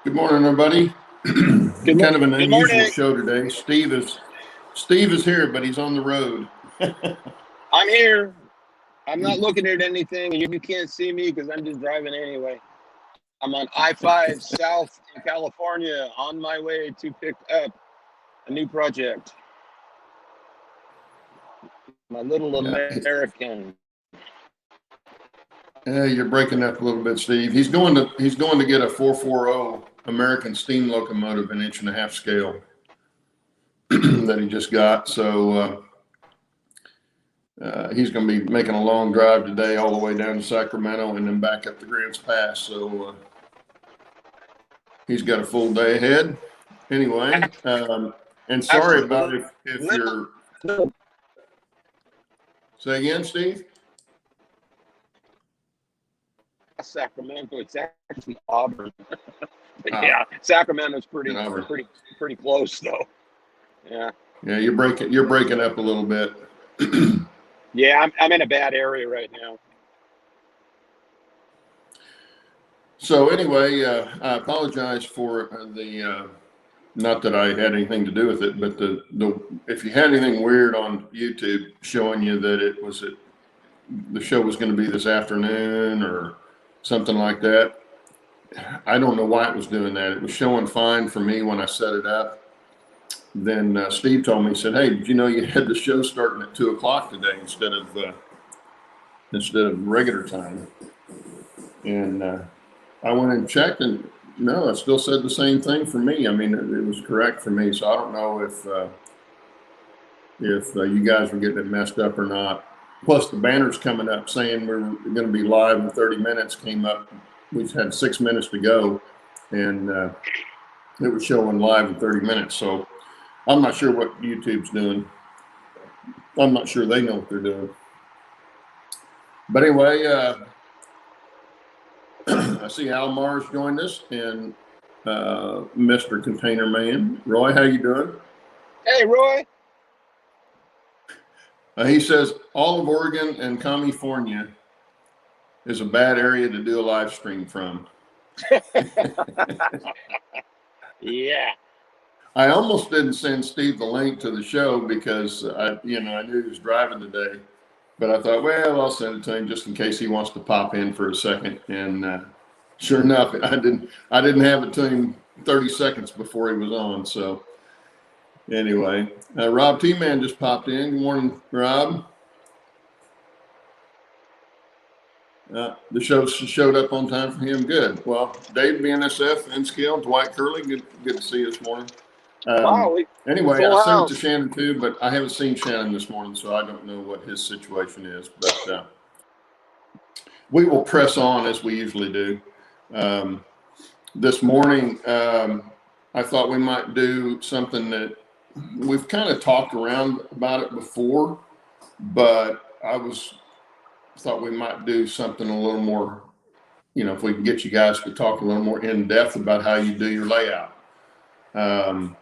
Good morning, everybody. Good, Kind of an good unusual morning. show today. Steve is here, but he's on the road. I'm here. I'm not looking at anything, and you can't see me because I'm just driving anyway. I'm on I-5 South in California on my way to pick up a new project. My little Yeah, American. you're breaking up a little bit, Steve. He's going to get a 440 American steam locomotive, an inch and a half scale that he just got. So he's going to be making a long drive today, all the way down to Sacramento and then back up the Grants Pass. So he's got a full day ahead. Anyway, and sorry Actually, about if you're. little Say again, Steve. Sacramento. It's actually Auburn. But Ah, yeah, Sacramento's in pretty, Auburn. pretty, pretty close though. Yeah, Yeah, you're breaking up a little bit. yeah. I'm in a bad area right now. So anyway, I apologize for the not that I had anything to do with it, but the if you had anything weird on YouTube showing you that the show was going to be this afternoon or something like that, I don't know why it was doing that. It was showing fine for me when I set it up. Then Steve told me, he said, "Hey, did you know you had the show starting at 2 o'clock today instead of regular time?" And I went and checked, and no, it still said the same thing for me. I mean, it was correct for me. So I don't know if you guys were getting it messed up or not. Plus, the banner's coming up saying we're going to be live in 30 minutes came up. We've had 6 minutes to go, and it was showing live in 30 minutes. So I'm not sure what YouTube's doing. I'm not sure they know what they're doing. But anyway, I see Al Mars joined us and Mr. Container Man. Roy, how you doing? Hey, Roy. He says all of Oregon and California is a bad area to do a live stream from. Yeah. I almost didn't send Steve the link to the show because I knew he was driving today, but I thought, well, I'll send it to him just in case he wants to pop in for a second. And sure enough, I didn't have it to him 30 seconds before he was on. So anyway, Rob T-Man just popped in. Good morning, Rob. The show showed up on time for him. Good. Well, Dave BNSF and Skill, Dwight Curley, good to see you this morning. Wow. Anyway, I Full sent it to house. Shannon too, but I haven't seen Shannon this morning, so I don't know what his situation is. But we will press on as we usually do. This morning, I thought we might do something that we've kind of talked around about it before, but thought we might do something a little more, if we can get you guys to talk a little more in depth about how you do your layout. Do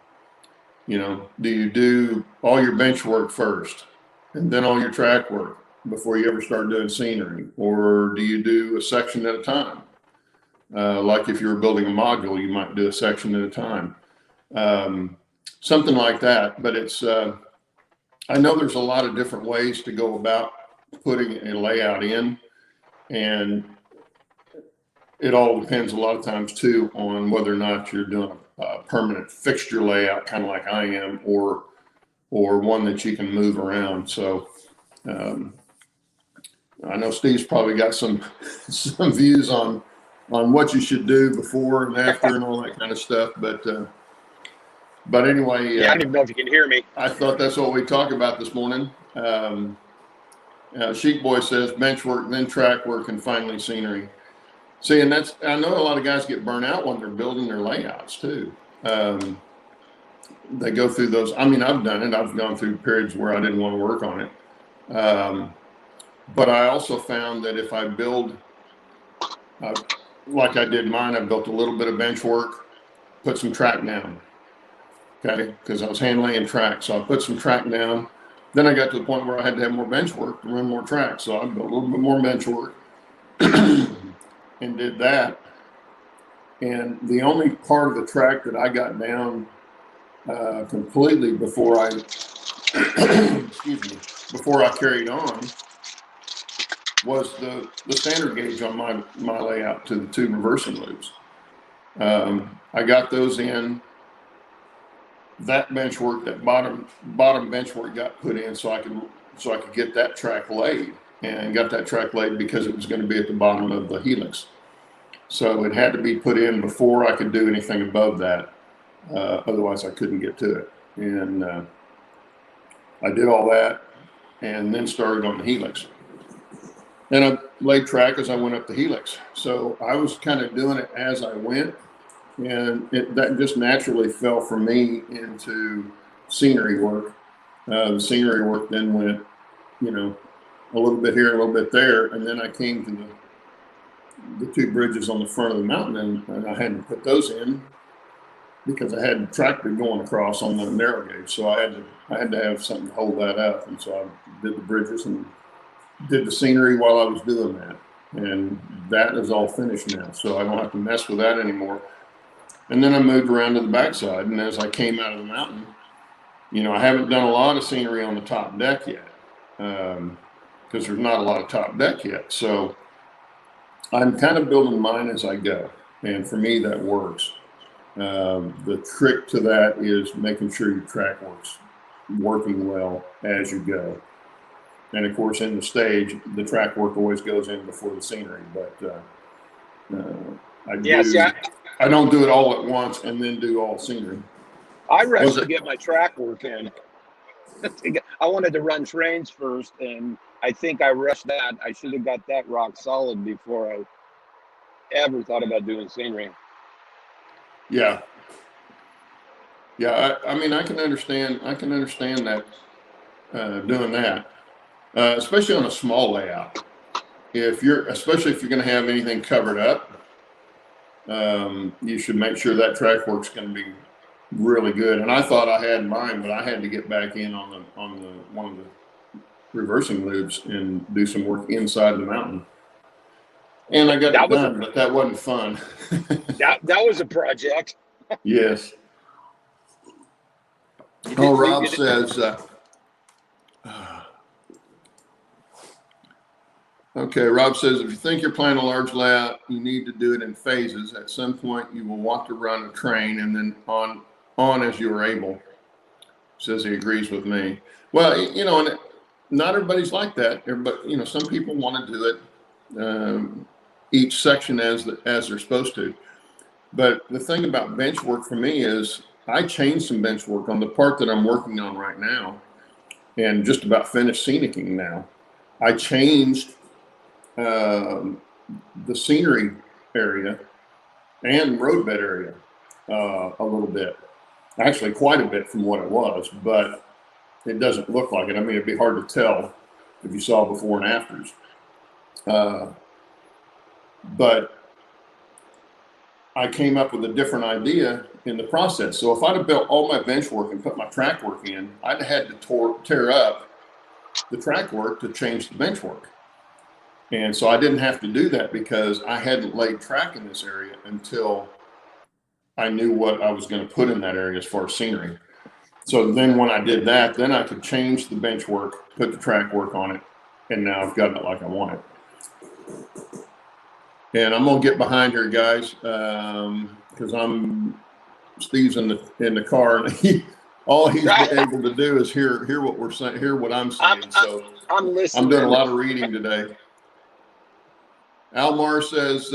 you do all your bench work first and then all your track work before you ever start doing scenery? Or do you do a section at a time? Like if you were building a module, you might do a section at a time. Something like that. But I know there's a lot of different ways to go about putting a layout in, and it all depends a lot of times too on whether or not you're doing a permanent fixture layout, kind of like I am, or one that you can move around. So I know Steve's probably got some views on what you should do before and after and all that kind of stuff. But anyway, Yeah, I don't even know if you can hear me. I thought that's what we talk about this morning. Sheep Boy says bench work, then track work, and finally scenery. See, and I know a lot of guys get burnt out when they're building their layouts too. They go through those. I mean, I've done it. I've gone through periods where I didn't want to work on it. But I also found that if I build, like I did mine, I built a little bit of bench work, put some track down. Okay, because I was hand laying track. So I put some track down. Then I got to the point where I had to have more bench work to run more track. So I built a little bit more bench work and did that. And the only part of the track that I got down completely before I, excuse me, before I carried on was the standard gauge on my layout to the two reversing loops. I got those in. That bench work, that bottom bench work got put in so I could get that track laid, and got that track laid because it was going to be at the bottom of the helix. So it had to be put in before I could do anything above that. Otherwise I couldn't get to it. And I did all that and then started on the helix. And I laid track as I went up the helix. So I was kind of doing it as I went. And that just naturally fell for me into scenery work. The scenery work then went, a little bit here, a little bit there. And then I came to the two bridges on the front of the mountain, and I had to put those in because I had a tractor going across on the narrow gauge. So I had to have something to hold that up. And so I did the bridges and did the scenery while I was doing that. And that is all finished now. So I don't have to mess with that anymore. And then I moved around to the backside. And as I came out of the mountain, I haven't done a lot of scenery on the top deck yet because there's not a lot of top deck yet. So I'm kind of building mine as I go. And for me, that works. The trick to that is making sure your track working well as you go. And of course, in the stage, the track work always goes in before the scenery. But I don't do it all at once and then do all scenery. I rushed to get my track work in. I wanted to run trains first, and I think I rushed that. I should have got that rock solid before I ever thought about doing scenery. Yeah. Yeah, I mean, I can understand that doing that, especially on a small layout. Especially if you're going to have anything covered up, you should make sure that track work's going to be really good. And I thought I had mine, but I had to get back in on one of the reversing loops and do some work inside the mountain. And I got it done, but that wasn't fun. that was a project. Yes. Rob says, okay, Rob says, if you think you're playing a large layout, you need to do it in phases. At some point, you will want to run a train and then on as you are able. Says he agrees with me. Well, and not everybody's like that. Everybody, some people want to do it each section as they're supposed to. But the thing about bench work for me is I changed some bench work on the part that I'm working on right now and just about finished scenicking now. I changed the scenery area and roadbed area a little bit. Actually, quite a bit from what it was, but it doesn't look like it. I mean, it'd be hard to tell if you saw before and afters. But I came up with a different idea in the process. So if I'd have built all my bench work and put my track work in, I'd have had to tear up the track work to change the bench work. And so I didn't have to do that because I hadn't laid track in this area until I knew what I was going to put in that area as far as scenery. So then when I did that, then I could change the bench work, put the track work on it, and now I've gotten it like I want it. And I'm gonna get behind here, guys, because Steve's in the car, and all he's been able to do is hear what we're saying, hear what I'm saying. So I'm listening. I'm doing a lot of reading today. Almar says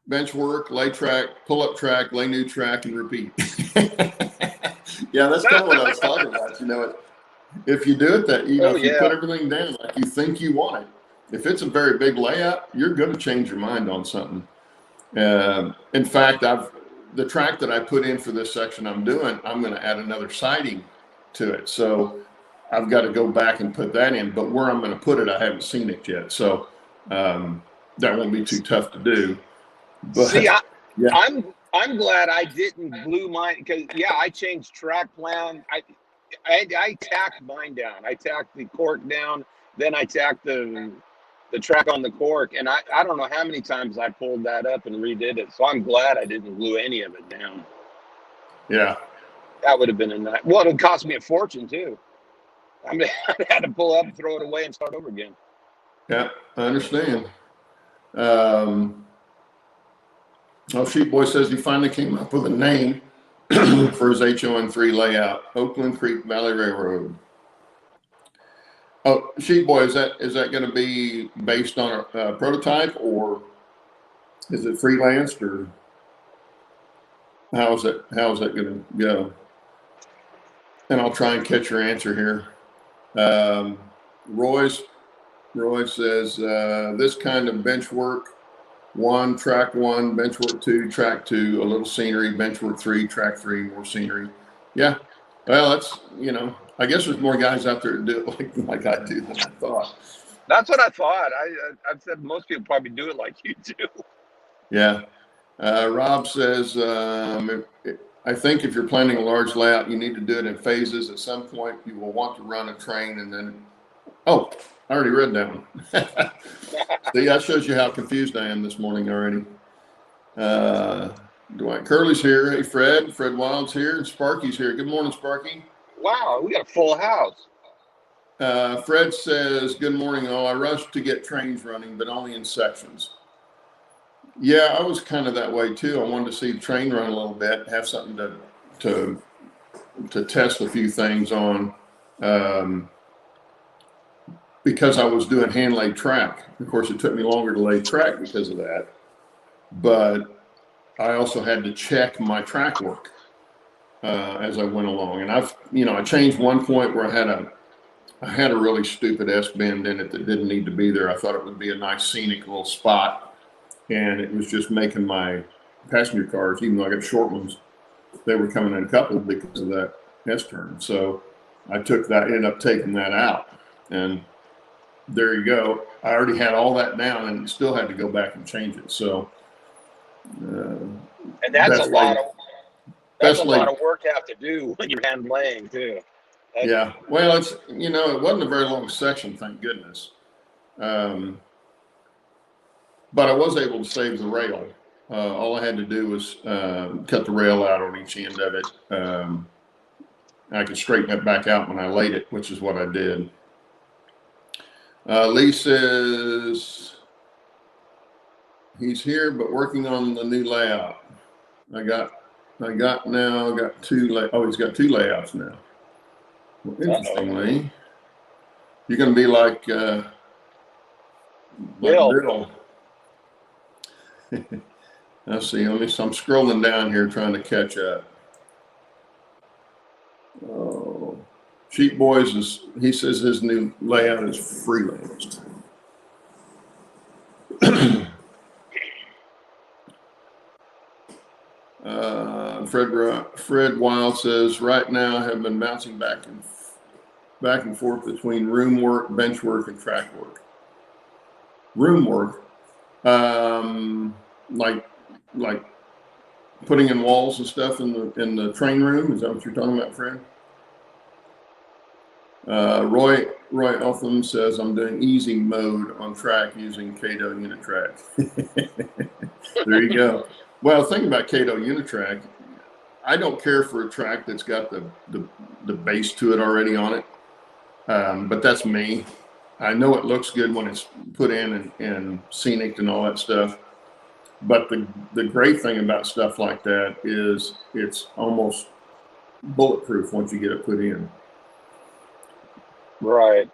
bench work, lay track, pull up track, lay new track, and repeat. Yeah, that's kind of what I was talking about. If you do it if you put everything down like you think you want it. If it's a very big layout, you're going to change your mind on something. In fact, the track that I put in for this section I'm going to add another siding to it. So I've got to go back and put that in. But where I'm going to put it, I haven't seen it yet. So that won't be too tough to do. But, see, I'm glad I didn't glue mine because I changed track plan. I tacked mine down. I tacked the cork down. Then I tacked the the track on the cork, and I don't know how many times I pulled that up and redid it. So I'm glad I didn't glue any of it down. Yeah. That would have been a night. Well, it would cost me a fortune too. I mean, I had to pull up, throw it away, and start over again. Yeah, I understand. Sheep Boy says he finally came up with a name for his HON3 layout, Oakland Creek Valley Railroad. Oh, Sheep Boy, is that going to be based on a prototype, or is it freelanced, or how is that going to go? And I'll try and catch your answer here. Roy says this kind of bench work 1, track 1, bench work 2, track 2, a little scenery, bench work 3, track 3, more scenery. Yeah, well, that's, I guess there's more guys out there that do it like I do than I thought. That's what I thought. I said most people probably do it like you do. Yeah. Rob says, I think if you're planning a large layout, you need to do it in phases. At some point, you will want to run a train and then, I already read that one. See, that shows you how confused I am this morning already. Dwight Curley's here. Hey, Fred. Fred Wild's here. And Sparky's here. Good morning, Sparky. Wow, we got a full house. Fred says, good morning, all. I rushed to get trains running, but only in sections. Yeah, I was kind of that way too. I wanted to see the train run a little bit, have something to test a few things on, because I was doing hand laid track. Of course, it took me longer to lay track because of that, but I also had to check my track work as I went along. And I changed one point where I had a really stupid S bend in it that didn't need to be there. I thought it would be a nice scenic little spot. And it was just making my passenger cars, even though I got short ones, they were coming in coupled because of that S turn. So I ended up taking that out. And there you go. I already had all that down and still had to go back and change it. So, and that's a lot of work to have to do when you're hand laying too. Yeah. Well, it wasn't a very long section, thank goodness. But I was able to save the rail. All I had to do was cut the rail out on each end of it. I could straighten it back out when I laid it, which is what I did. Lee says he's here, but working on the new layout. He's got 2 layouts now. Well, interestingly, you're going to be like Bill. Let's see. I'm scrolling down here trying to catch up. Oh, Sheep Boys he says his new layout is freelanced. Fred Wild says right now I have been bouncing back and forth between room work, bench work, and track work. Room work. Like putting in walls and stuff in the train room. Is that what you're talking about, Fred? Roy Eltham says I'm doing easy mode on track using Cato Unitrack. There you go. Well, think about Cato Unitrack. I don't care for a track that's got the base to it already on it, but that's me. I know it looks good when it's put in and scenic and all that stuff. But the great thing about stuff like that is it's almost bulletproof once you get it put in. Right.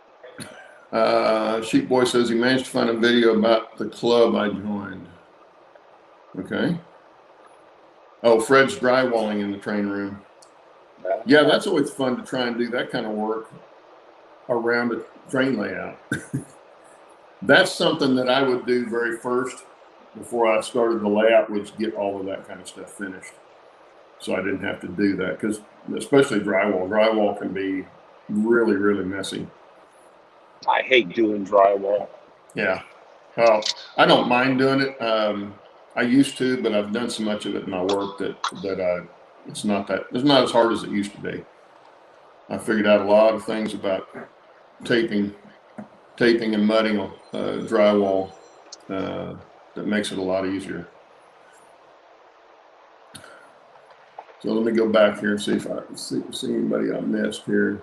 Sheep Boy says he managed to find a video about the club I joined. Okay. Oh, Fred's drywalling in the train room. Yeah, that's always fun to try and do that kind of work around a train layout. That's something that I would do very first before I started the layout, was get all of that kind of stuff finished. So I didn't have to do that, because especially drywall can be really, really messy. I hate doing drywall. Yeah. Well, I don't mind doing it. I used to, but I've done so much of it in my work that it's not as hard as it used to be. I figured out a lot of things about taping taping and mudding drywall that makes it a lot easier. So let me go back here and see if I can see anybody I missed here.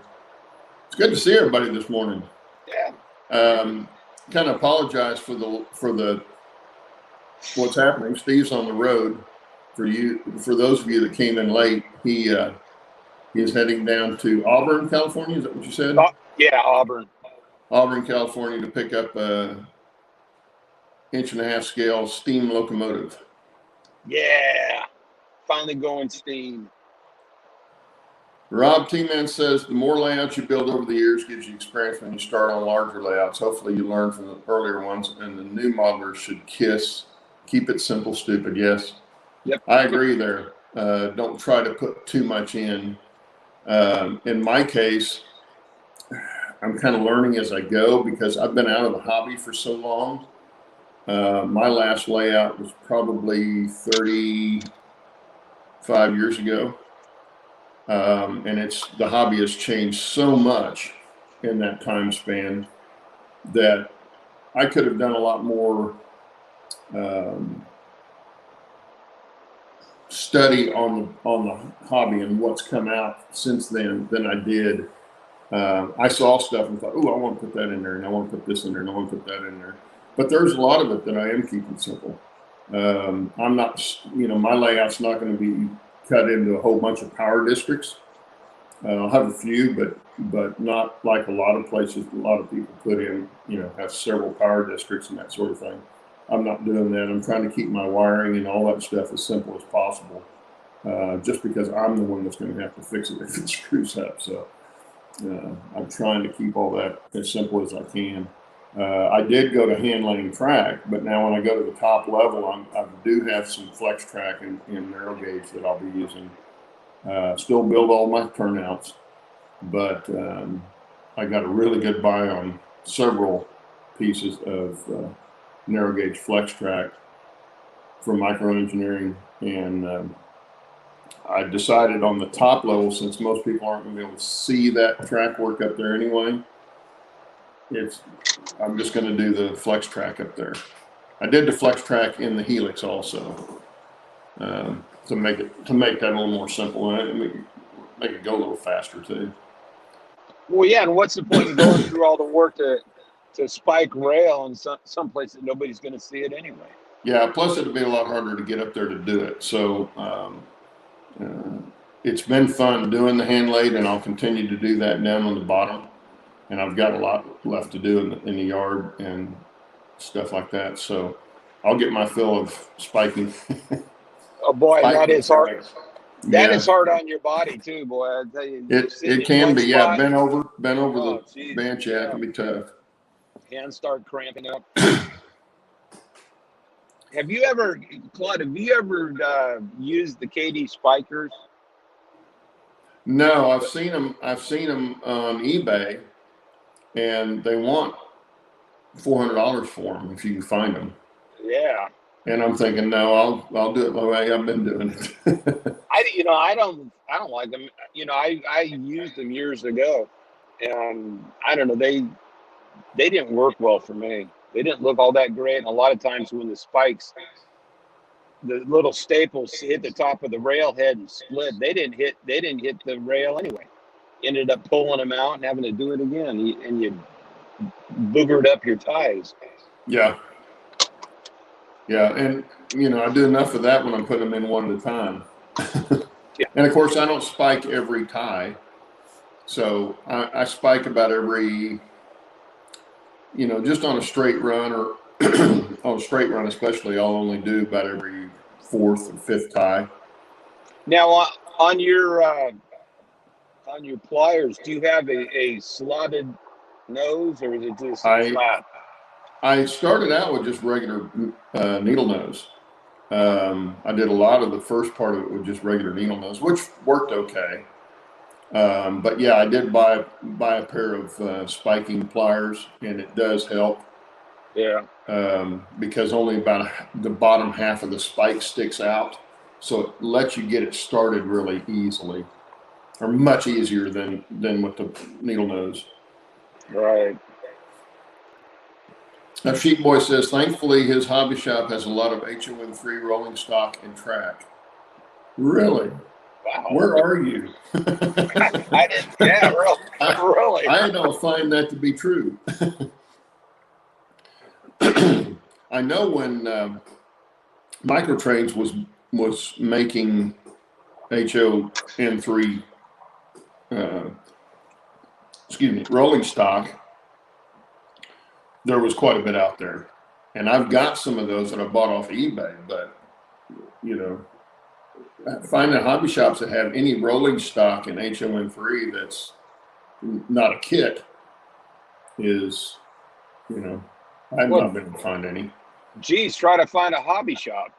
It's good to see everybody this morning. Yeah. Kind of apologize for the what's happening. Steve's on the road. For those of you that came in late, he is heading down to Auburn, California. Is that what you said? Yeah, Auburn, California, to pick up a 1.5-inch scale steam locomotive. Yeah, finally going steam. Rob T-Man says the more layouts you build over the years gives you experience when you start on larger layouts. Hopefully you learn from the earlier ones, and the new modelers should keep it simple, stupid. Yes. Yep. I agree there. Don't try to put too much in. In my case, I'm kind of learning as I go because I've been out of the hobby for so long. My last layout was probably 35 years ago. And the hobby has changed so much in that time span that I could have done a lot more study on the hobby and what's come out since then than I did. I saw stuff and thought, oh, I want to put that in there, and I want to put this in there, and I want to put that in there. But there's a lot of it that I am keeping simple. I'm not, my layout's not going to be cut into a whole bunch of power districts. I'll have a few, but not like a lot of places. A lot of people put in, have several power districts and that sort of thing. I'm not doing that. I'm trying to keep my wiring and all that stuff as simple as possible, just because I'm the one that's going to have to fix it if it screws up. So I'm trying to keep all that as simple as I can. I did go to hand laying track, but now when I go to the top level, I do have some flex track and narrow gauge that I'll be using. Still build all my turnouts, but I got a really good buy on several pieces of narrow gauge flex track from Micro Engineering, and I decided on the top level, since most people aren't going to be able to see that track work up there anyway, I'm just going to do the flex track up there. I did the flex track in the helix also, to make that a little more simple and make it go a little faster too. Well, yeah, and what's the point of going through all the work to spike rail in some place that nobody's going to see it anyway? Yeah, plus it'll be a lot harder to get up there to do it. So it's been fun doing the hand laid, and I'll continue to do that down on the bottom. And I've got a lot left to do in the yard and stuff like that. So I'll get my fill of spiking. Oh boy, that is hard. That Yeah. is hard on your body too, boy. I tell you, It can be, yeah. Bent over Oh, the bench, yeah, it can be tough. Hands start cramping up. Have you ever, Claude? Have you ever used the KD spikers? No, I've seen them on eBay, and they want $400 for them if you can find them. Yeah. And I'm thinking, no, I'll do it my way I've been doing it. I don't like them. I used them years ago, and I don't know, they didn't work well for me. They didn't look all that great. And a lot of times when the spikes, the little staples hit the top of the railhead and split, they didn't hit the rail anyway. Ended up pulling them out and having to do it again, and you boogered up your ties. Yeah. Yeah, and I do enough of that when I'm putting them in one at a time. Yeah. And of course, I don't spike every tie, so I spike about every, just on a straight run or on a straight run especially, I'll only do about every fourth or fifth tie. Now on your pliers, do you have a slotted nose, or is it just flat? I started out with just regular needle nose. I did a lot of the first part of it with just regular needle nose, which worked okay. But yeah, I did buy a pair of spiking pliers, and it does help. Yeah. Because only about the bottom half of the spike sticks out, so it lets you get it started really easily, or much easier than with the needle nose. Right. Now, Sheep Boy says, thankfully, his hobby shop has a lot of HON3 rolling stock and track. Really? Wow. Where are you? I didn't. Yeah, really. Really. I don't find that to be true. I know when Microtrains was making HON3, rolling stock, there was quite a bit out there, and I've got some of those that I bought off of eBay. But you know, finding hobby shops that have any rolling stock in HON3 that's not a kit is, I've Well, not been able to find any. geez, try to find a hobby shop.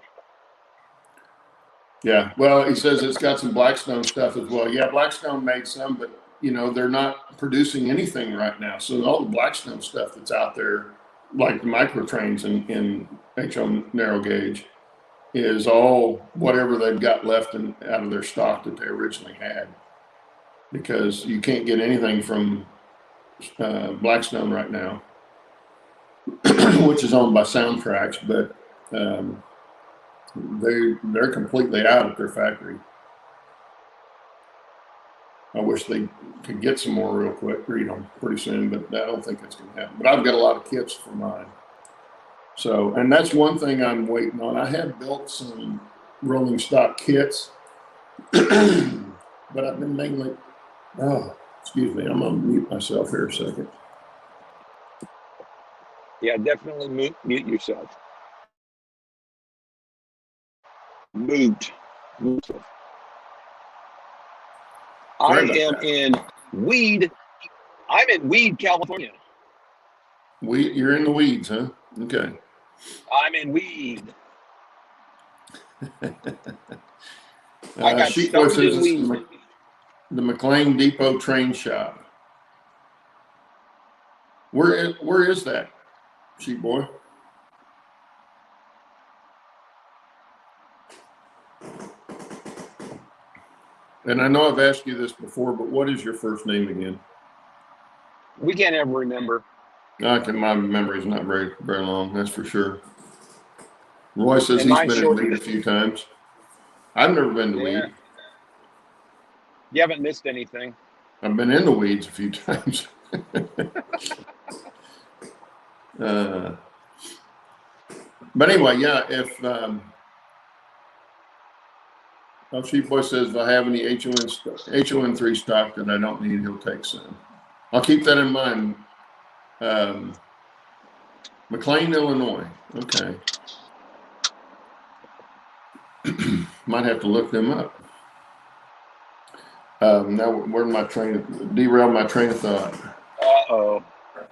Yeah, well, he says it's got some Blackstone stuff as well. Yeah, Blackstone made some, but they're not producing anything right now. So all the Blackstone stuff that's out there, like the microtrains in HO narrow gauge, is all whatever they've got left out of their stock that they originally had, because you can't get anything from Blackstone right now, which is owned by Soundtracks, but they're completely out at their factory. I wish they could get some more real quick, pretty soon, but I don't think it's going to happen. But I've got a lot of kits for mine. So, and that's one thing I'm waiting on. I have built some rolling stock kits, but I've been mainly, excuse me, I'm going to mute myself here a second. Yeah, definitely mute yourself. Mute. I am in Weed. I'm in Weed, California. You're in the weeds, huh? Okay. I'm in Weed. I got Sheep Boy stoned says in it's Weed. the McLean Depot Train Shop. Where is that, Sheep Boy? And I know I've asked you this before, but what is your first name again? We can't ever remember. My memory's not very, very long, that's for sure. Roy says he's been in Weed a few times. I've never been to Weed. You haven't missed anything. I've been in the weeds a few times. But anyway, yeah, if Sheep Boy says if I have any HON3 stock that I don't need, he'll take some. I'll keep that in mind. McLean, Illinois. Okay. Might have to look them up. Now, where derailed my train of thought. Uh-oh.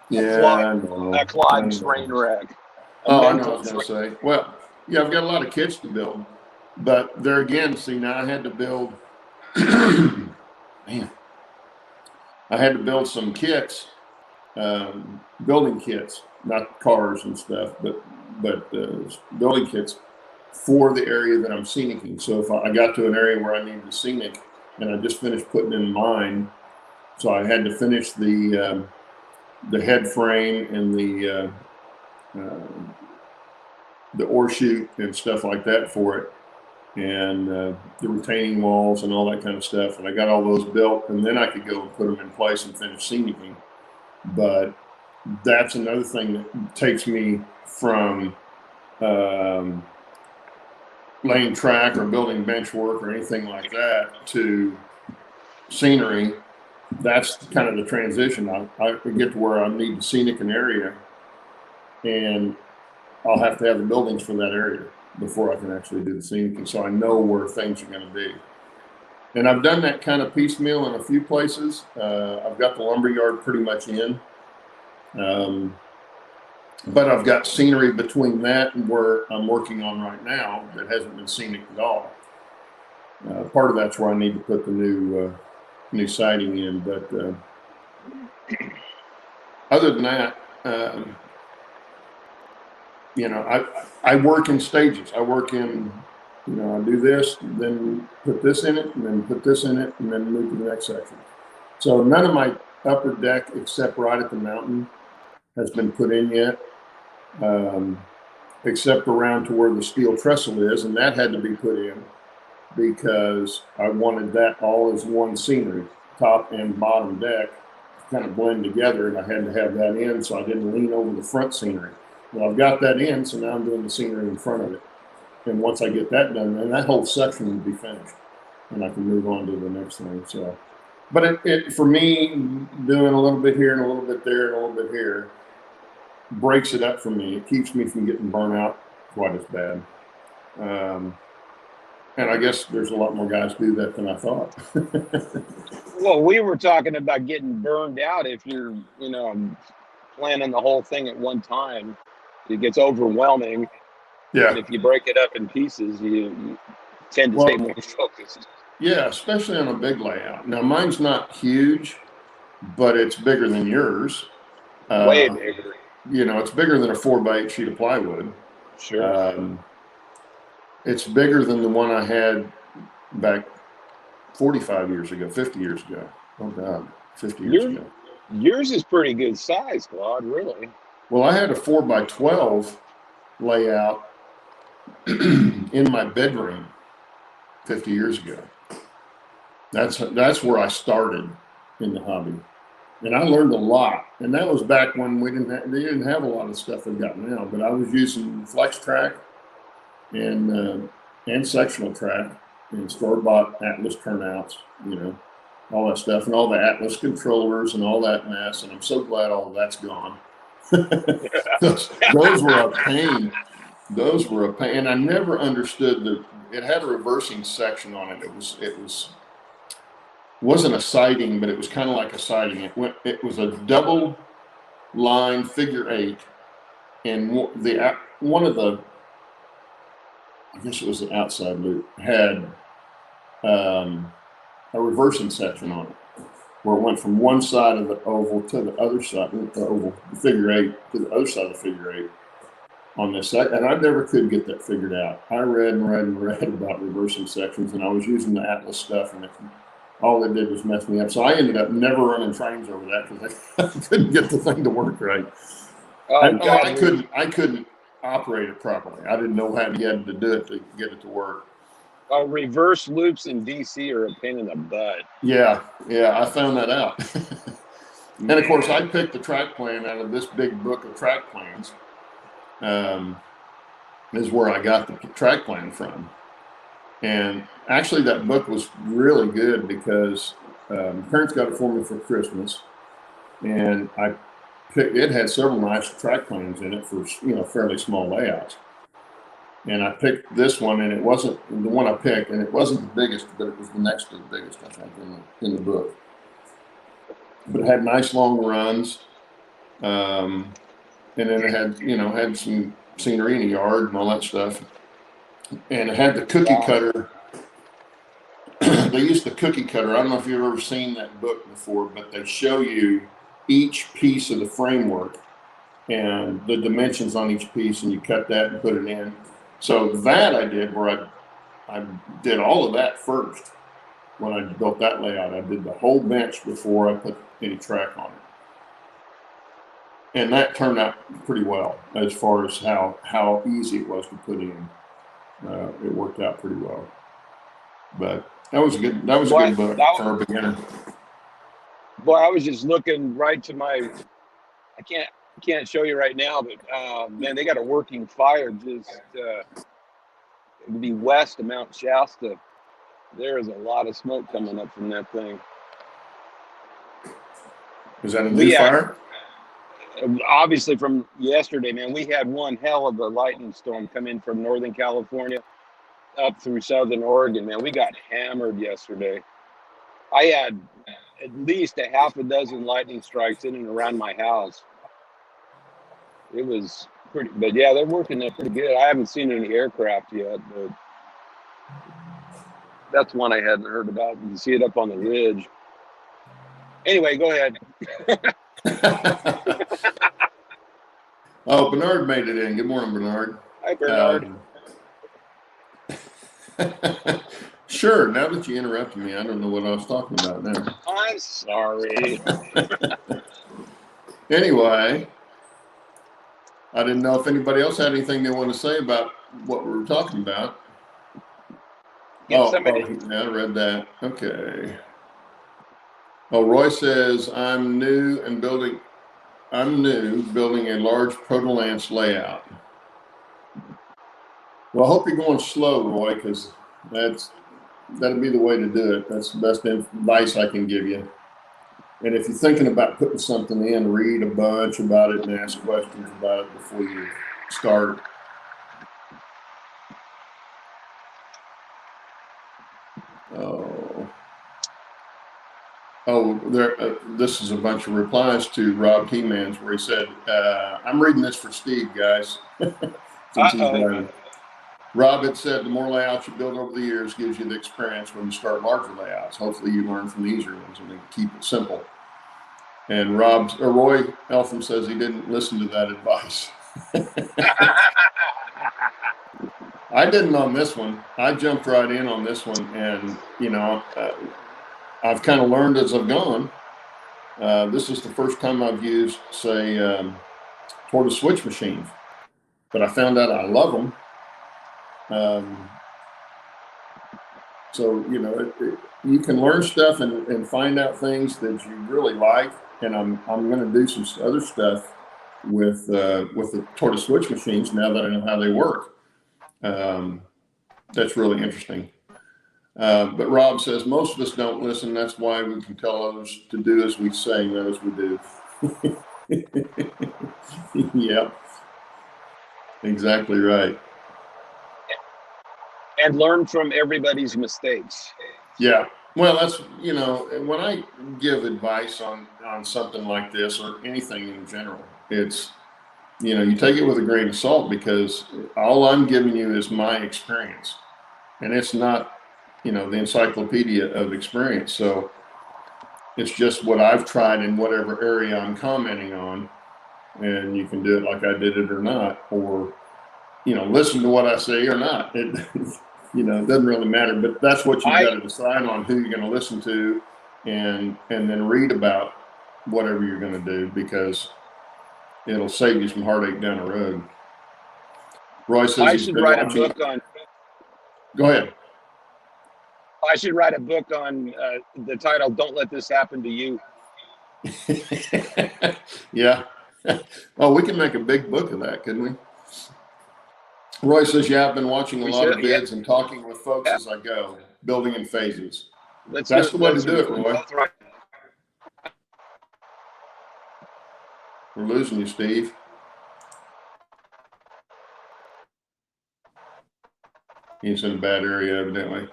Yeah, A Clyde train wreck. I know what I was going to say. Well, yeah, I've got a lot of kits to build. But there again, see, now I had to build, man, I had to build some kits, building kits, not cars and stuff, but building kits for the area that I'm scenicking. So if I got to an area where I needed to scenic, and I just finished putting in mine, so I had to finish the head frame and the ore chute and stuff like that for it, and the retaining walls and all that kind of stuff. And I got all those built, and then I could go and put them in place and finish scenicking. But that's another thing that takes me from laying track or building bench work or anything like that to scenery. That's kind of the transition. I get to where I need to scenic an area, and I'll have to have the buildings for that area before I can actually do the scenicking. So I know where things are going to be. And I've done that kind of piecemeal in a few places. I've got the lumberyard pretty much in. But I've got scenery between that and where I'm working on right now that hasn't been scenic at all. Part of that's where I need to put the new siding in. But other than that, I work in stages. I work in, I do this, then put this in it, and then put this in it, and then move to the next section. So none of my upper deck, except right at the mountain, has been put in yet. except around to where the steel trestle is, and that had to be put in because I wanted that all as one scenery, top and bottom deck, kind of blend together, and I had to have that in so I didn't lean over the front scenery. Well, I've got that in, so now I'm doing the scenery in front of it. And once I get that done, then that whole section will be finished, and I can move on to the next thing. So, but it for me, doing a little bit here and a little bit there and a little bit here breaks it up for me. It keeps me from getting burnt out quite as bad. And I guess there's a lot more guys do that than I thought. Well, we were talking about getting burned out if you're, planning the whole thing at one time. It gets overwhelming. Yeah. And if you break it up in pieces, you tend to stay more focused. Yeah, especially on a big layout. Now, mine's not huge, but it's bigger than yours. Way bigger. It's bigger than a 4x8 sheet of plywood. Sure. It's bigger than the one I had back 45 years ago, 50 years ago. Oh, God, 50 years ago. Yours is pretty good size, Claude, really. Well, I had a 4x12 layout in my bedroom 50 years ago. That's where I started in the hobby. And I learned a lot. And that was back when they didn't have a lot of stuff they've got now. But I was using Flex Track and sectional track and store-bought Atlas turnouts, all that stuff, and all the Atlas controllers and all that mess. And I'm so glad all of that's gone. Those were a pain. Those were a pain. And I never understood it had a reversing section on it. Wasn't a siding, but it was kind of like a siding. It was a double line figure 8, and one of the, I guess it was the outside loop, had a reversing section on it, where it went from one side of the oval to the other side, the oval, the figure 8 to the other side of the figure 8 on this side, and I never could get that figured out. I read and read and read about reversing sections, and I was using the Atlas stuff, and all it did was mess me up. So I ended up never running trains over that because I couldn't get the thing to work right. I couldn't operate it properly. I didn't know how you had to do it to get it to work. Reverse loops in DC are a pain in the butt. Yeah, I found that out. And of course, I picked the track plan out of this big book of track plans. Is where I got the track plan from. And actually, that book was really good because my parents got it for me for Christmas, and it had several nice track plans in it for fairly small layouts. And I picked this one, and it wasn't the one I picked, and it wasn't the biggest, but it was the next to the biggest, I think, in the book. But it had nice long runs, and then it had some scenery in the yard and all that stuff. And it had the cookie cutter. They used the cookie cutter. I don't know if you've ever seen that book before, but they show you each piece of the framework and the dimensions on each piece, and you cut that and put it in. So that I did where I did all of that first. When I built that layout, I did the whole bench before I put any track on it. And that turned out pretty well as far as how easy it was to put in. It worked out pretty well. But that was a good book for a beginner. Boy, I was just looking right to I can't show you right now, but man, they got a working fire just it would be west of Mount Shasta. There is a lot of smoke coming up from that thing. Is that a new fire? Obviously from yesterday, man. We had one hell of a lightning storm come in from Northern California up through Southern Oregon, man. We got hammered yesterday. I had at least a half a dozen lightning strikes in and around my house. It was pretty, but yeah, they're working there pretty good. I haven't seen any aircraft yet, but that's one I hadn't heard about. You can see it up on the ridge. Anyway, go ahead. Oh, Bernard made it in. Good morning, Bernard. Hi, Bernard. Sure. Now that you interrupted me, I don't know what I was talking about now. I'm sorry. Anyway, I didn't know if anybody else had anything they want to say about what we were talking about. Yeah, I read that. Okay. Oh, Roy says, I'm new building a large Protolance layout. Well, I hope you're going slow, Roy, because that'd be the way to do it. That's the best advice I can give you. And if you're thinking about putting something in, read a bunch about it and ask questions about it before you start. This is a bunch of replies to Rob T-Mans where he said, I'm reading this for Steve, guys. Since he's driving. Rob had said the more layouts you build over the years gives you the experience when you start larger layouts. Hopefully you learn from the easier ones and then keep it simple. And Roy Eltham says he didn't listen to that advice. I didn't on this one. I jumped right in on this one, and I've kind of learned as I've gone. This is the first time I've used, say, tortoise switch machines, but I found out I love them. So you can learn stuff and find out things that you really like. And I'm going to do some other stuff with the tortoise switch machines now that I know how they work. That's really interesting. But Rob says most of us don't listen. That's why we can tell others to do as we say, not as we do. Yep, exactly right. And learn from everybody's mistakes. Yeah. Well, that's, when I give advice on something like this or anything in general, it's, you take it with a grain of salt because all I'm giving you is my experience, and it's not, the encyclopedia of experience. So it's just what I've tried in whatever area I'm commenting on, and you can do it like I did it or not, or, listen to what I say or not. It doesn't really matter, but that's what you've got to decide on, who you're going to listen to, and then read about whatever you're going to do, because it'll save you some heartache down the road. Roy says I should write a book on. Go ahead. I should write a book on the title, Don't Let This Happen to You. Yeah. Oh, we can make a big book of that, couldn't we? Roy says, yeah, I've been watching a lot of bids and talking with folks as I go, building in phases. That's the way to do it, Roy. We're losing you, Steve. He's in a bad area, evidently.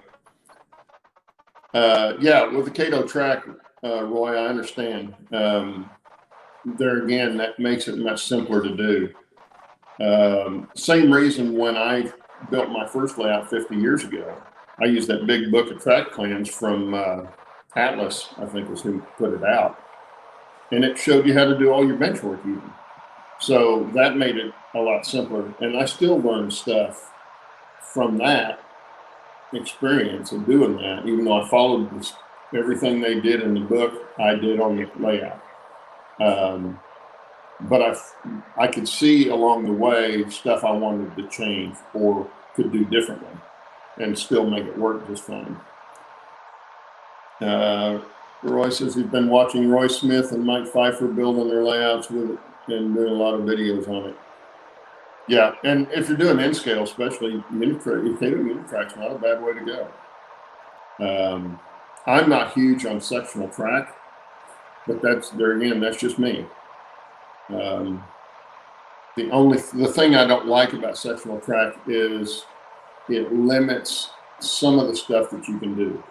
Yeah, with the Cato track, Roy, I understand. There again, that makes it much simpler to do. Same reason when I built my first layout 50 years ago, I used that big book of track plans from Atlas, I think was who put it out. And it showed you how to do all your bench work even. So that made it a lot simpler. And I still learn stuff from that experience of doing that, even though I followed everything they did in the book, I did on the layout. But I could see along the way stuff I wanted to change or could do differently and still make it work just fine. Roy says he's been watching Roy Smith and Mike Pfeiffer building their layouts with it and doing a lot of videos on it. Yeah, and if you're doing N-scale, especially Unitrack's not a bad way to go. I'm not huge on sectional track, but that's just me. The thing I don't like about sectional track is it limits some of the stuff that you can do.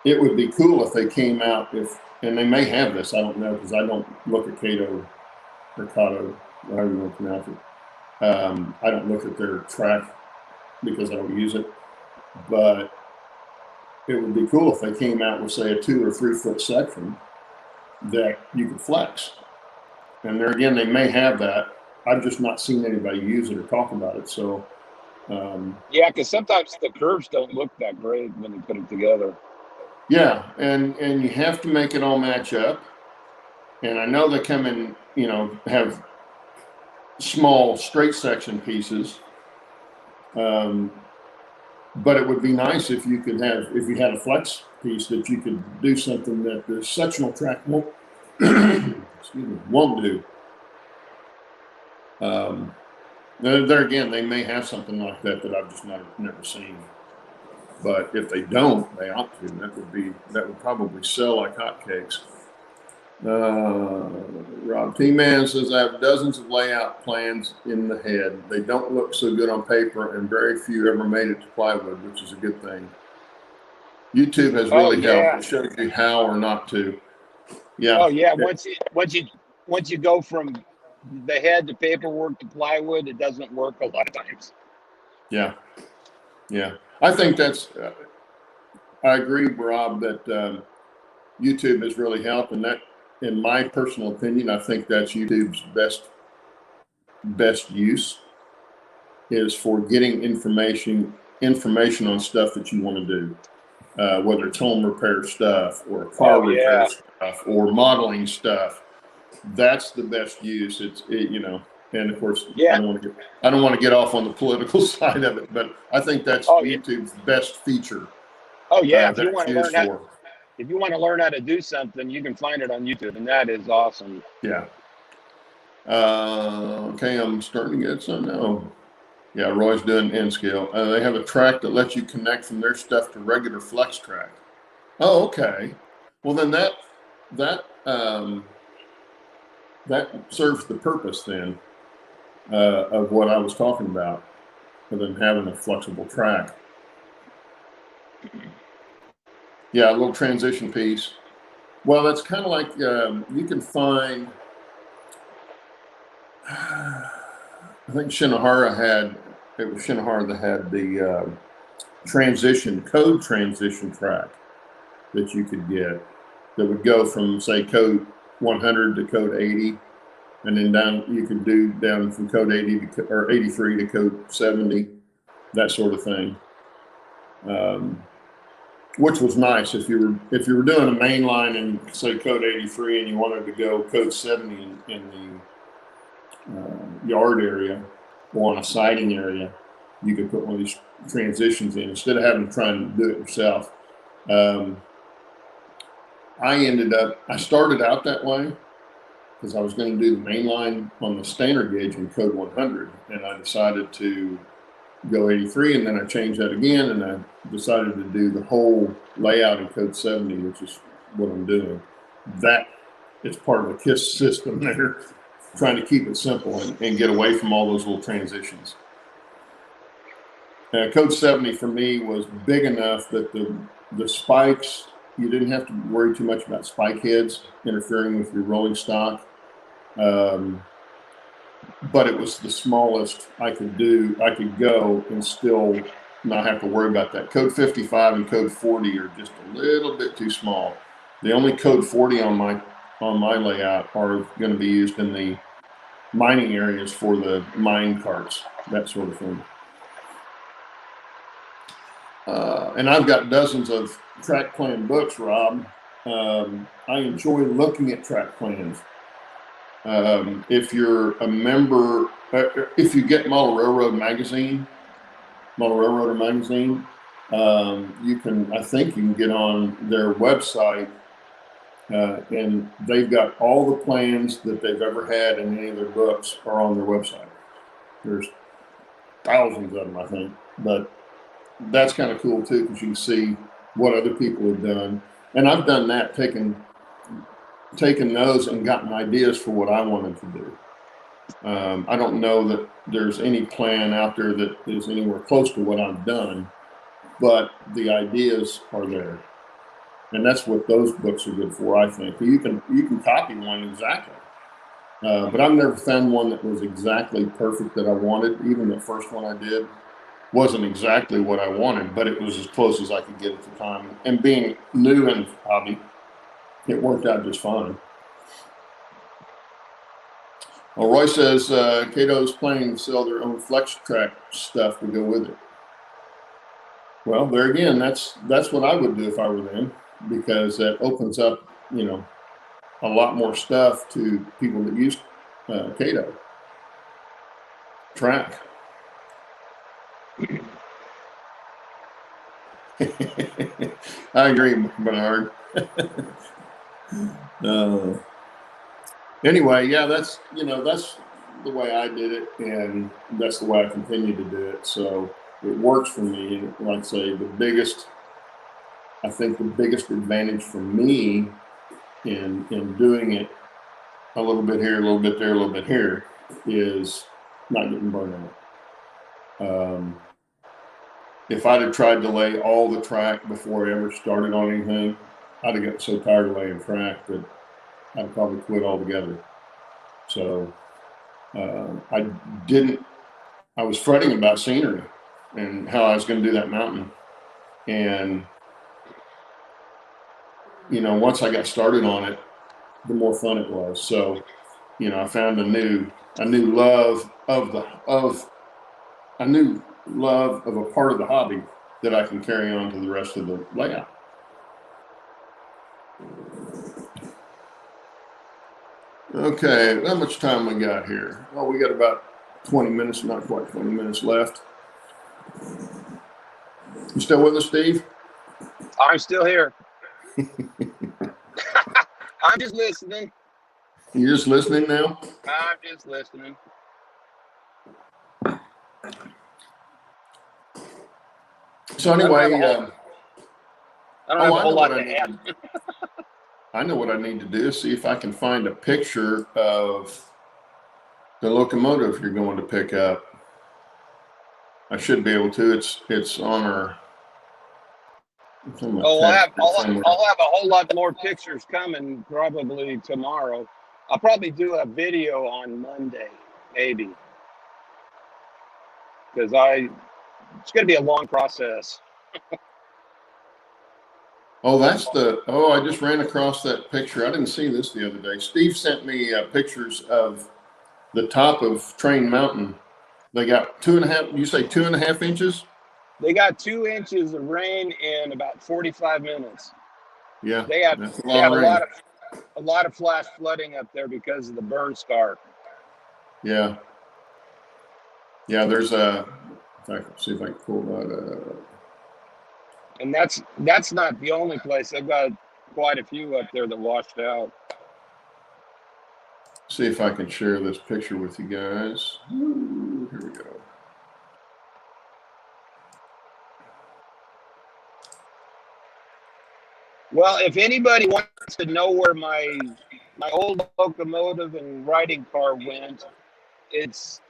It would be cool if they came out and they may have this, I don't know, because I don't look at Cato or Cato, however you want to pronounce it. I don't look at their track because I don't use it, but it would be cool if they came out with, say, a 2 or 3 foot section that you could flex. And there again, they may have that. I've just not seen anybody use it or talk about it. So, yeah, because sometimes the curves don't look that great when you put it together. Yeah, and you have to make it all match up. And I know they come in, have small straight section pieces. But it would be nice if you had a flex piece that you could do something that the sectional track won't, won't do. There again, they may have something like that I've just never seen. But if they don't, they ought to. That would probably sell like hotcakes. Rob T-Man says, I have dozens of layout plans in the head. They don't look so good on paper, and very few ever made it to plywood, which is a good thing. YouTube has really helped. It shows you how or not to. Yeah. Oh yeah. Once you go from the head to paperwork to plywood, it doesn't work a lot of times. Yeah. Yeah. I think I agree, Rob, that YouTube has really helped, and that, in my personal opinion, I think that's YouTube's best use is for getting information on stuff that you want to do, whether it's home repair stuff or car repair stuff or modeling stuff. That's the best use. And of course, I don't want to get off on the political side of it, but I think that's YouTube's best feature. Oh yeah, if you want to learn how to do something, you can find it on YouTube, and that is awesome. Yeah. Okay, I'm starting to get some now. Yeah, Roy's doing N scale. They have a track that lets you connect from their stuff to regular flex track. Oh, okay. Well, then that serves the purpose then of what I was talking about, for them having a flexible track. Yeah, a little transition piece. Well, that's kind of like you can find. I think it was Shinohara that had the code transition track that you could get that would go from, say, code 100 to code 80, and then down you could do down from code 80 or 83 to code 70, that sort of thing. Which was nice if you were doing a main line in, say, code 83 and you wanted to go code 70 in the yard area or on a siding area, you could put one of these transitions in instead of having to try and do it yourself. I started out that way because I was going to do the main line on the standard gauge in code 100, and I decided to go 83, and then I changed that again, and I decided to do the whole layout in code 70, which is what I'm doing. That is part of the KISS system there, trying to keep it simple and get away from all those little transitions. Code 70 for me was big enough that the spikes, you didn't have to worry too much about spike heads interfering with your rolling stock. But it was the smallest I could go and still not have to worry about that. Code 55 and code 40 are just a little bit too small. The only code 40 on my layout are going to be used in the mining areas for the mine carts, that sort of thing. And I've got dozens of track plan books, Rob. I enjoy looking at track plans. If you're a member, if you get Model Railroader magazine, I think you can get on their website, and they've got all the plans that they've ever had in any of their books are on their website. There's thousands of them, I think, but that's kind of cool too, because you can see what other people have done. And I've done that, taken those and gotten ideas for what I wanted to do. I don't know that there's any plan out there that is anywhere close to what I've done, but the ideas are there. And that's what those books are good for, I think. You can copy one exactly. But I've never found one that was exactly perfect that I wanted. Even the first one I did wasn't exactly what I wanted, but it was as close as I could get at the time. And being new in the hobby, it worked out just fine. Well, Roy says Cato's planning to sell their own flex track stuff to go with it. Well, there again, that's what I would do if I were them, because that opens up, a lot more stuff to people that use Cato track. I agree, Bernard. Anyway, yeah, that's the way I did it, and that's the way I continue to do it. So it works for me. And like I say, I think the biggest advantage for me in doing it a little bit here, a little bit there, a little bit here, is not getting burned out. If I'd have tried to lay all the track before I ever started on anything, I'd have got so tired of laying track that I'd probably quit altogether. So I was fretting about scenery and how I was going to do that mountain. And, once I got started on it, the more fun it was. So, I found a new love of a part of the hobby that I can carry on to the rest of the layout. Okay, how much time we got here? Oh, we got about 20 minutes, not quite 20 minutes left. You still with us, Steve? I'm still here. I'm just listening. You're just listening now? I'm just listening. So anyway, I don't have a whole lot to add. I know what I need to do is see if I can find a picture of the locomotive you're going to pick up. I should be able to. It's on our. I'll have a whole lot more pictures coming probably tomorrow. I'll probably do a video on Monday, maybe, because it's going to be a long process. Oh, I just ran across that picture. I didn't see this the other day. Steve sent me pictures of the top of Train Mountain. They got 2.5, you say 2.5 inches? They got 2 inches of rain in about 45 minutes. Yeah, they had a lot of flash flooding up there because of the burn scar. Yeah. Yeah, there's a, in fact, see if I can pull that up. And that's not the only place. I've got quite a few up there that washed out. See if I can share this picture with you guys. Ooh, here we go. Well, if anybody wants to know where my old locomotive and riding car went, it's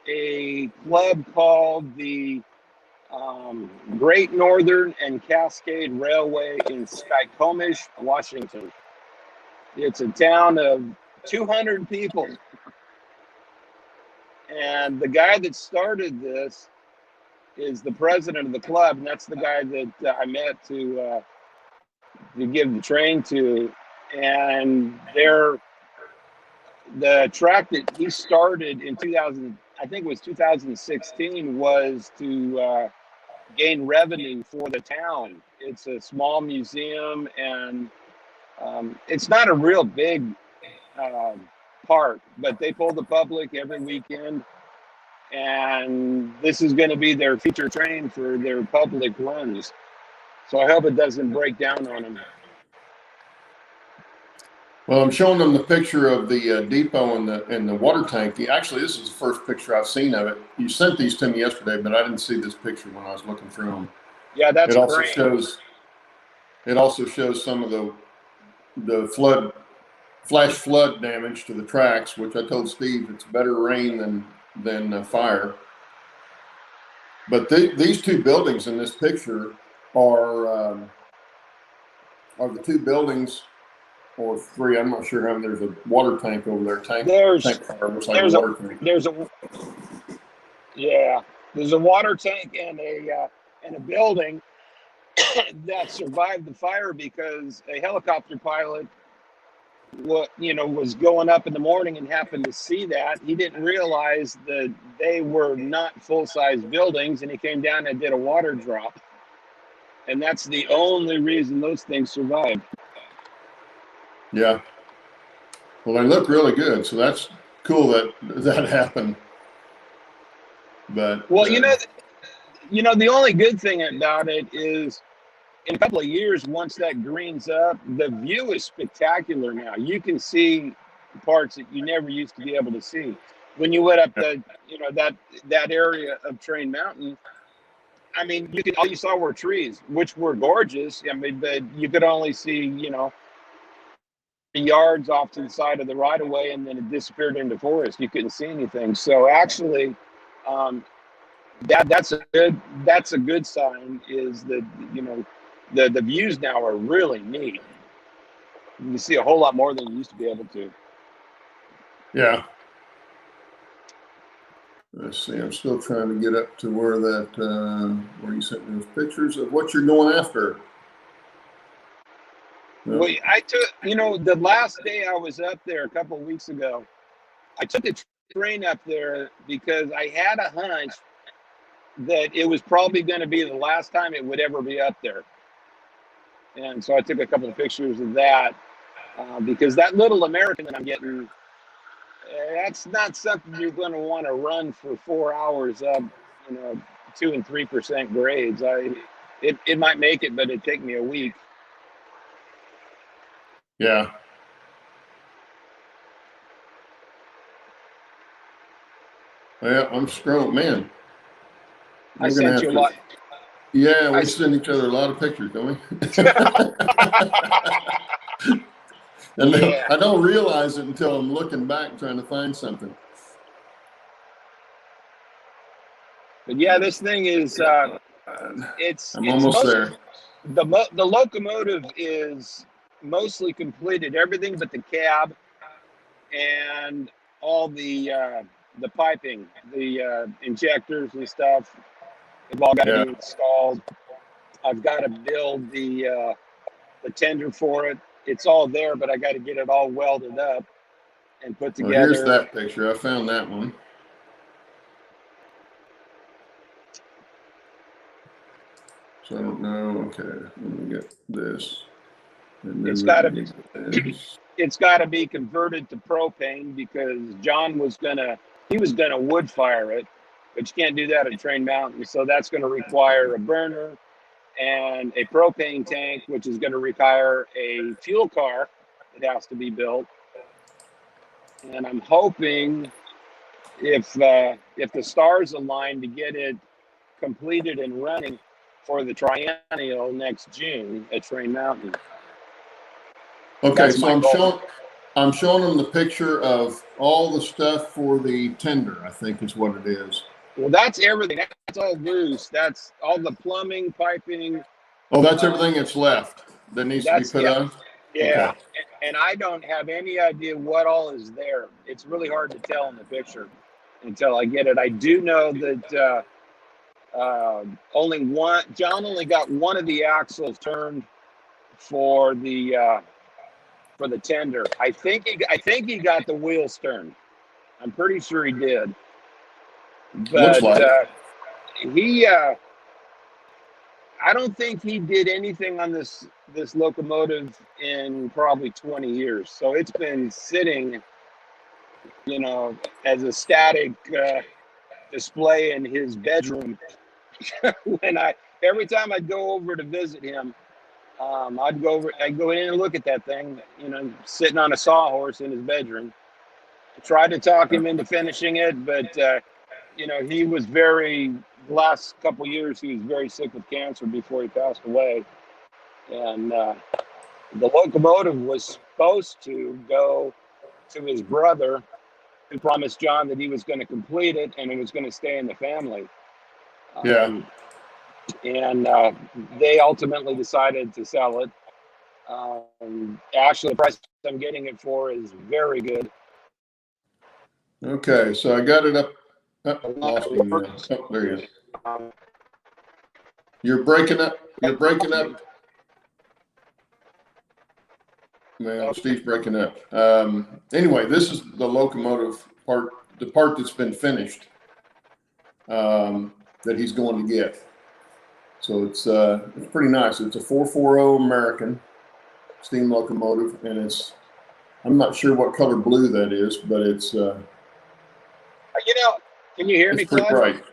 a club called the Great Northern and Cascade Railway in Skykomish, Washington. It's a town of 200 people. And the guy that started this is the president of the club, and that's the guy that I met to give the train to. And the track that he started in 2000, I think it was 2016, was to gain revenue for the town. It's a small museum, and it's not a real big park, but they pull the public every weekend, and this is going to be their feature train for their public runs. So I hope it doesn't break down on them. Well, I'm showing them the picture of the depot and the water tank. Actually, this is the first picture I've seen of it. You sent these to me yesterday, but I didn't see this picture when I was looking through them. Yeah, that's great. It also shows some of the flash flood damage to the tracks, which I told Steve it's better rain than fire. But these two buildings in this picture are the two buildings. Or three, I'm not sure how many. There's a water tank over there. There's a water tank and a building that survived the fire because a helicopter pilot was going up in the morning and happened to see that. He didn't realize that they were not full-size buildings, and he came down and did a water drop. And that's the only reason those things survived. Yeah. Well, they look really good, so that's cool that that happened. But Well, the only good thing about it is in a couple of years, once that greens up, the view is spectacular now. You can see parts that you never used to be able to see. When you went up that area of Train Mountain, I mean, all you saw were trees, which were gorgeous. I mean, but you could only see, yards off to the side of the right of way, and then it disappeared into forest. You couldn't see anything. So actually, um, that's a good sign. Is that the views now are really neat. You see a whole lot more than you used to be able to. yeah. Let's see. I'm still trying to get up to where where you sent me those pictures of what you're going after. Well, I took, the last day I was up there a couple of weeks ago, I took a train up there because I had a hunch that it was probably going to be the last time it would ever be up there. And so I took a couple of pictures of that because that little American that I'm getting, that's not something you're going to want to run for 4 hours up, 2 and 3% grades. It might make it, but it'd take me a week. Yeah. Well, I'm scrolling, man. I sent you a lot. Yeah, we send each other a lot of pictures, don't we? And Yeah. I don't realize it until I'm looking back trying to find something. But yeah, this thing is I'm almost there. The locomotive is mostly completed, everything but the cab and all the piping, the injectors and stuff. They've all got to be installed. I've got to build the tender for it. It's all there, but I got to get it all welded up and put together. Well, here's that picture. I found that one. So I don't know. Okay, let me get this. And then it's got to be converted to propane because John was gonna wood fire it, but you can't do that at Train Mountain. So that's going to require a burner and a propane tank, which is going to require a fuel car that has to be built. And I'm hoping if the stars align to get it completed and running for the triennial next June at Train Mountain. Okay, so I'm showing them the picture of all the stuff for the tender, I think is what it is. Well, that's everything. That's all loose. That's all the plumbing, piping. Oh, that's everything that's left that needs to be put on? Yeah. Okay. And I don't have any idea what all is there. It's really hard to tell in the picture until I get it. I do know that John only got one of the axles turned for the tender. I think he got the wheels turned. I'm pretty sure he did. But looks like. I don't think he did anything on this locomotive in probably 20 years. So it's been sitting, as a static display in his bedroom. Every time I'd go over to visit him, I'd go in and look at that thing, sitting on a sawhorse in his bedroom. I tried to talk him into finishing it, but he was the last couple of years, he was very sick with cancer before he passed away. And the locomotive was supposed to go to his brother, who promised John that he was going to complete it and it was going to stay in the family. And they ultimately decided to sell it. Actually, the price I'm getting it for is very good. Okay, so I got it up. Lost you. Oh, there you go. You're breaking up. Man, Steve's breaking up. Anyway, this is the locomotive part, the part that's been finished, that he's going to get. So it's pretty nice. It's a 440 American steam locomotive, and it's I'm not sure what color blue that is, but it's You know, can you hear me, pretty Todd? bright.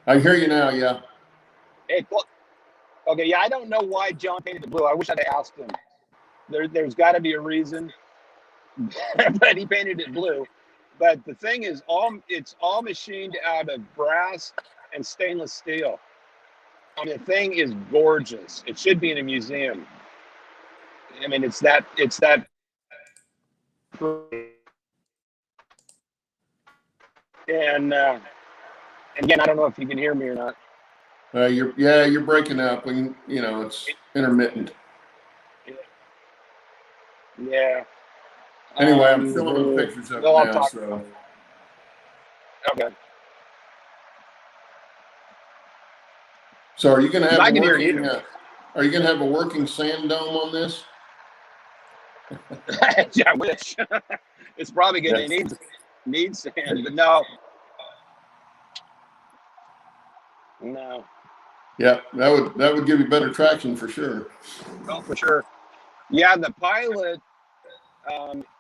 I hear you now. Yeah. Hey, okay, yeah, I don't know why John painted it blue. I wish I'd asked him. There's got to be a reason, but he painted it blue. But the thing is, it's all machined out of brass and stainless steel. And the thing is gorgeous. It should be in a museum. I mean, it's that. And again, I don't know if you can hear me or not. You're breaking up, and it's intermittent. Yeah. Anyway, I'm filling the pictures up No, I'll now. talk. So, Okay. so are you going to have I a can hear working? you. Are you going to have a working sand dome on this? Yeah, I wish. It's probably going to need sand, but no. Yeah, that would give you better traction for sure. Oh, for sure. Yeah, the pilot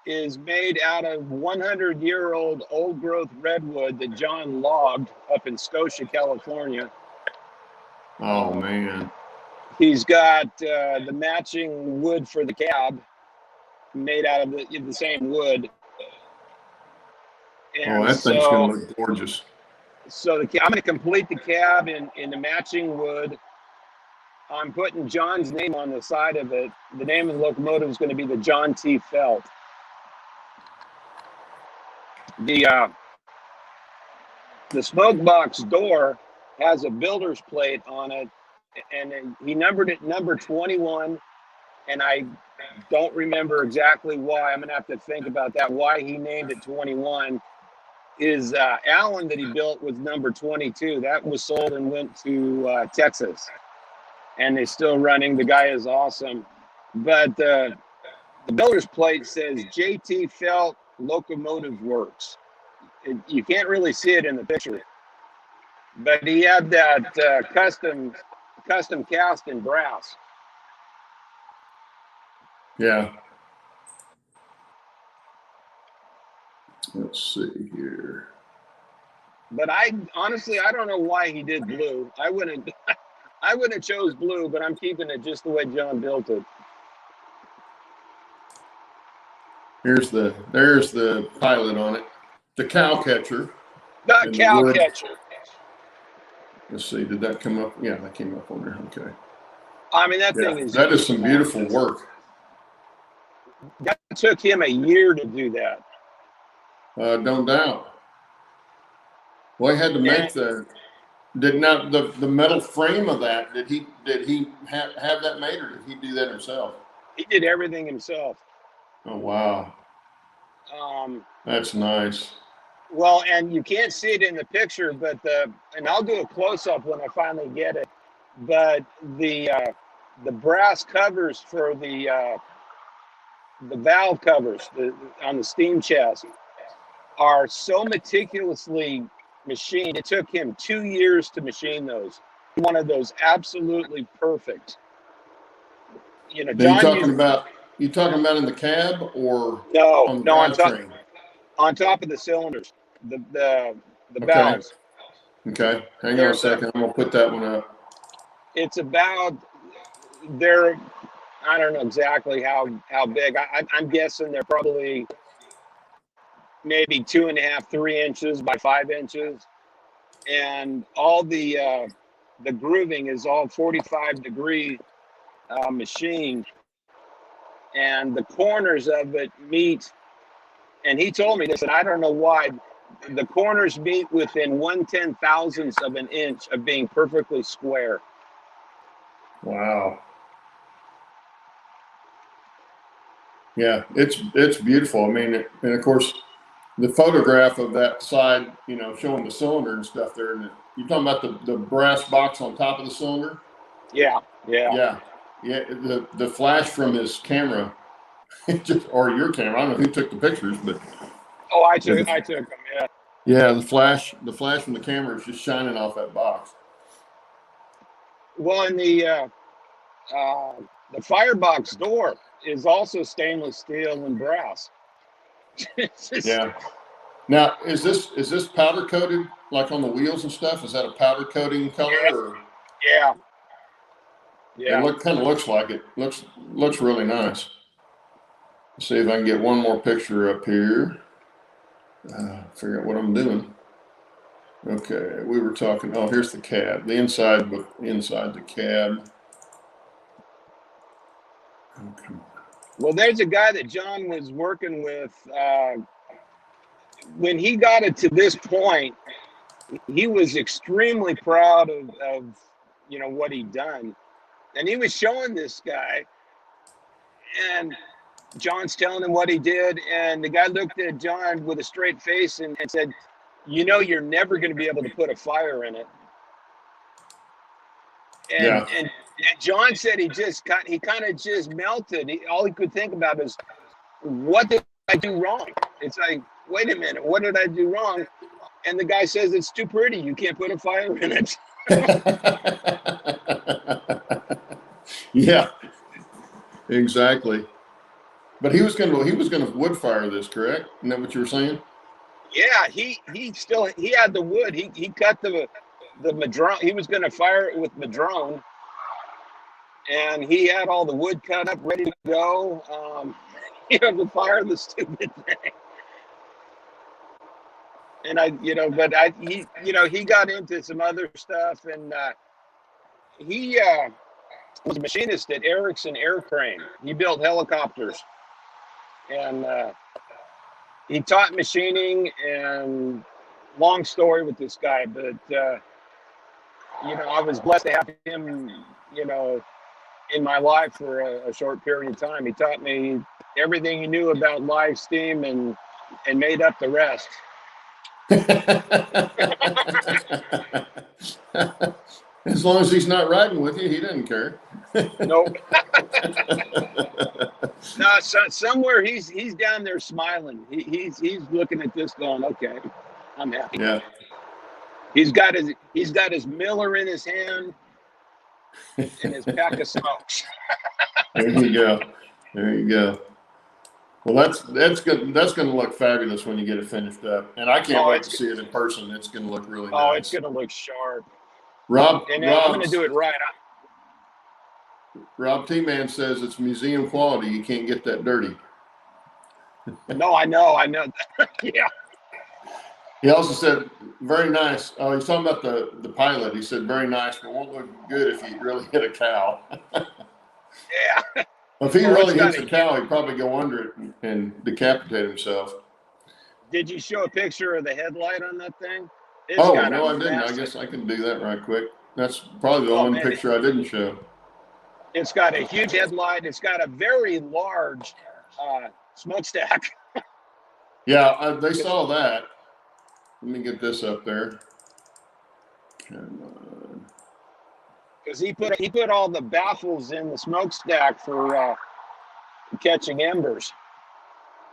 is made out of 100-year-old old-growth redwood that John logged up in Scotia, California. Oh man. He's got the matching wood for the cab made out of the same wood. And That thing's going to look gorgeous. So I'm going to complete the cab in the matching wood. I'm putting John's name on the side of it. The name of the locomotive is going to be the John T. Felt. The smoke box door has a builder's plate on it, and he numbered it number 21, and I don't remember exactly why. I'm going to have to think about that, why he named it 21. His Allen that he built was number 22. That was sold and went to Texas, and they're still running. The guy is awesome. But the builder's plate says JT Felt Locomotive Works. You can't really see it in the picture, but he had that custom cast in brass. Yeah. Let's see here. But I don't know why he did blue. I wouldn't have chose blue, but I'm keeping it just the way John built it. There's the pilot on it. The cow catcher. The cow catcher. Let's see, did that come up? Yeah, that came up on there. Okay. I mean, that thing is. That is some beautiful work. That took him a year to do that. Don't doubt. Well, he had to make the metal frame of that. Did he have that made, or did he do that himself? He did everything himself. Oh wow. That's nice. Well, and you can't see it in the picture, but and I'll do a close up when I finally get it. But the brass covers for the valve covers on the steam chest are so meticulously machined. It took him 2 years to machine those. He wanted those absolutely perfect. John. You talking about in the cab or on the drivetrain? On top of the cylinders, the okay. valves. Okay, hang on a second. I'm gonna put that one up. It's about I don't know exactly how big. I'm guessing they're probably maybe 2.5, 3 inches by 5 inches, and all the grooving is all 45-degree machined, and the corners of it meet. And he told me this, and I don't know why. The corners meet within 1/10,000th of an inch of being perfectly square. Wow. Yeah, it's beautiful. I mean, and of course, the photograph of that side, showing the cylinder and stuff there. And you're talking about the brass box on top of the cylinder? Yeah. The flash from his camera, or your camera. I don't know who took the pictures, but I took them. Yeah. Yeah, the flash from the camera is just shining off that box. Well, and the firebox door is also stainless steel and brass. It's just- Yeah. Now, is this powder coated like on the wheels and stuff? Is that a powder coating color? Or Yeah. it kind of looks like it. Looks really nice. Let's see if I can get one more picture up here. Figure out what I'm doing. Okay, we were talking. Oh, here's the cab. The inside the cab. Okay. Well, there's a guy that John was working with. When he got it to this point, he was extremely proud of what he'd done, and he was showing this guy, and John's telling him what he did, and the guy looked at John with a straight face and said, you're never going to be able to put a fire in it. And Yeah. and John said he kind of just melted. All he could think about is, what did I do wrong? It's like, wait a minute, what did I do wrong? And the guy says, it's too pretty. You can't put a fire in it. Yeah, exactly. But he was gonna wood fire this, correct? Isn't that what you were saying? Yeah, he had the wood. He cut the madrone. He was going to fire it with madrone, and he had all the wood cut up, ready to go. To fire the stupid thing. And he got into some other stuff, and he was a machinist at Erickson Aircrane. He built helicopters, and he taught machining. And long story with this guy, but I was blessed to have him, in my life for a short period of time. He taught me everything he knew about live steam and made up the rest. As long as he's not riding with you, he doesn't care. Nope. No, somewhere he's down there smiling. He's looking at this, going, "Okay, I'm happy." Yeah. He's got his Miller in his hand and his pack of smokes. There you go. There you go. Well, that's good. That's going to look fabulous when you get it finished up, and I can't wait to see it in person. It's going to look really nice. Oh, it's going to look sharp. Rob, and I'm going to do it right. Rob T-Man says it's museum quality. You can't get that dirty. No, I know. Yeah. He also said, very nice. Oh, he's talking about the pilot. He said, very nice, but won't look good if you really hit a cow. Yeah. If he really hits a cow, he'd probably go under it and decapitate himself. Did you show a picture of the headlight on that thing? No, I didn't. I guess I can do that right quick. That's probably the one picture I didn't show. It's got a huge headlight. It's got a very large smokestack. Yeah, they saw that. Let me get this up there. Come on. Because he put all the baffles in the smokestack for catching embers.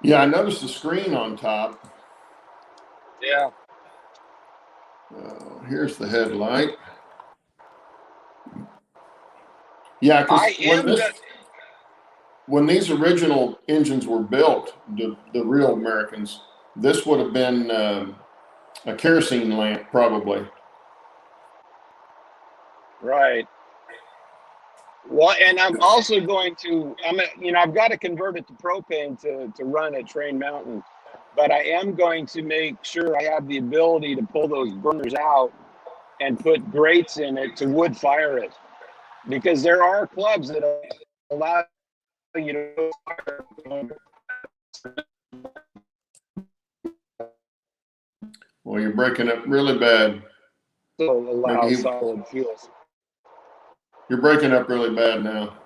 Yeah, I noticed the screen on top. Yeah. Here's the headlight. Yeah, because when these original engines were built, the real Americans, this would have been a kerosene lamp, probably. Right. Well, and I'm also going to, I've got to convert it to propane to run at Train Mountain, but I am going to make sure I have the ability to pull those burners out and put grates in it to wood fire it, because there are clubs that allow you to fire. Well, you're breaking up really bad. So allow solid fuels. You're breaking up really bad now,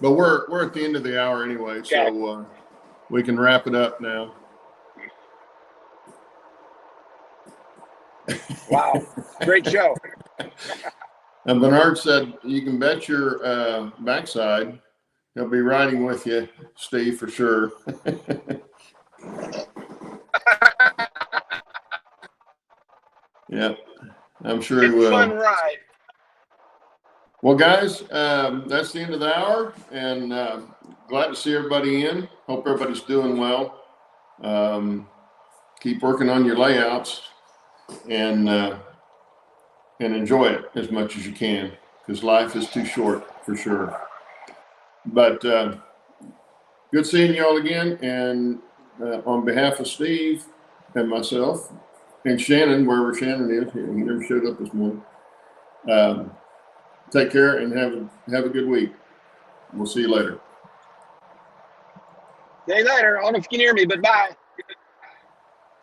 but we're at the end of the hour anyway, so we can wrap it up now. Wow, great show. And Bernard said you can bet your backside he'll be riding with you, Steve, for sure. Yeah, I'm sure he will. Fun ride. Well, guys, that's the end of the hour, and glad to see everybody in. Hope everybody's doing well. Keep working on your layouts and enjoy it as much as you can, because life is too short for sure. But good seeing you all again. And on behalf of Steve and myself and Shannon, wherever Shannon is, he never showed up this morning. Take care and have a good week. We'll see you later. See you later. I don't know if you can hear me, but bye.